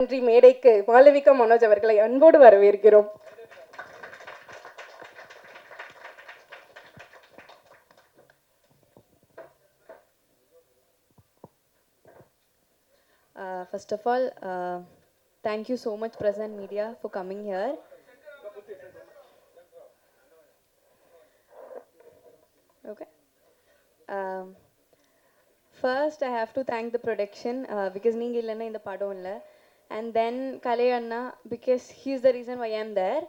நன்றி. மேடைக்கு மாளவிகா மனோஜ் அவர்களை அன்போடு வரவேற்கிறோம். First of all, thank you so much, Press and Media, for coming here. Okay. First, I have to thank the production because நீங்க இல்லைன்னா இந்த படம் இல்லை. And then Kalai Anna because he is the reason why I am there.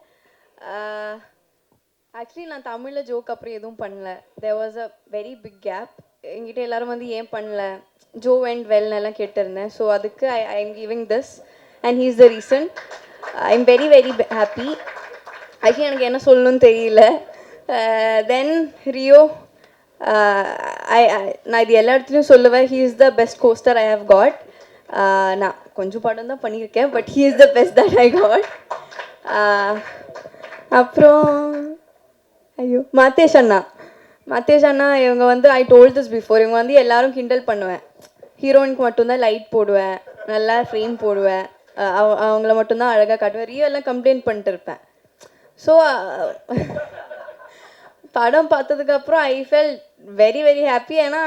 Actually, நான் தமிழில் joke அப்புறம் எதுவும் பண்ணல. There was a very big gap. என்கிட்ட எல்லாரும் வந்து ஏன் பண்ணல ஜோ அண்ட் வெல்னெல்லாம் கேட்டிருந்தேன். ஸோ அதுக்கு I am giving this and he is the reason. I am very very happy. Actually எனக்கு என்ன சொல்லணும்னு தெரியல. தென் ரியோ, நான் இது எல்லா இடத்துலையும் சொல்லுவேன், he is the best co-star I have got. நான் கொஞ்சம் படம் தான் பண்ணியிருக்கேன், but he is the best that I got. அப்புறம் ஐயோ மாத்தேஷ் அண்ணா இவங்க வந்து ஐ டோல்ட் திஸ் பிஃபோர், இவங்க வந்து எல்லாரும் கிண்டல் பண்ணுவேன். ஹீரோயினுக்கு மட்டும்தான் லைட் போடுவேன், நல்லா ஃப்ரேம் போடுவேன், அவங்கள மட்டும்தான் அழகாக காட்டுவேன். ரியோ எல்லாம் கம்ப்ளைண்ட் பண்ணிட்டு இருப்பேன். ஸோ படம் பார்த்ததுக்கப்புறம் I fell very very happy. ஏன்னா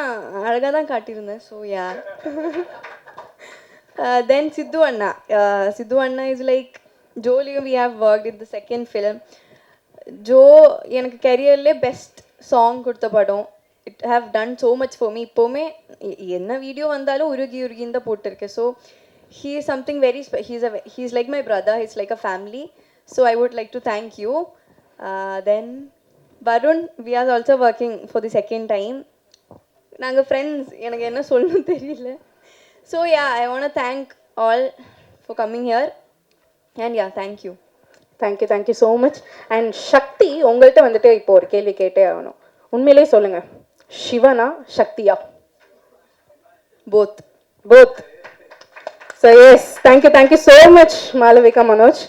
அழகாக தான் காட்டியிருந்தேன். So yeah. தென் சித்து அண்ணா இஸ் லைக் ஜோலியும் we have work in the second film. ஜோ எனக்கு கெரியர்லேயே பெஸ்ட் சாங் கொடுத்த படம். It have done so much for me. இப்போவுமே என்ன வீடியோ வந்தாலும் உருகின்னு தான் போட்டிருக்கு. So he is something very he is like my brother, he's like a family. So I would like to thank you. Then Varun, we are also working for the second time. நாங்கள் friends, எனக்கு என்ன சொல்லணும்னு தெரியல. So yeah, I want thank all for coming here and yeah, thank you. Thank you so much. And Sakthi, உங்கள்கிட்ட வந்துட்டு இப்போ ஒரு கேள்வி கேட்டே ஆகணும். உண்மையிலே சொல்லுங்க, சிவனா சக்தியா? Both. So yes, thank you so much Malavika Manoj.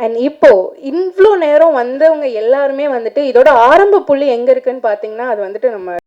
And இப்போ இவ்வளோ நேரம் வந்தவங்க எல்லாருமே வந்துட்டு இதோட ஆரம்ப புள்ளி எங்கே இருக்குன்னு பார்த்தீங்கன்னா அது வந்துட்டு நம்ம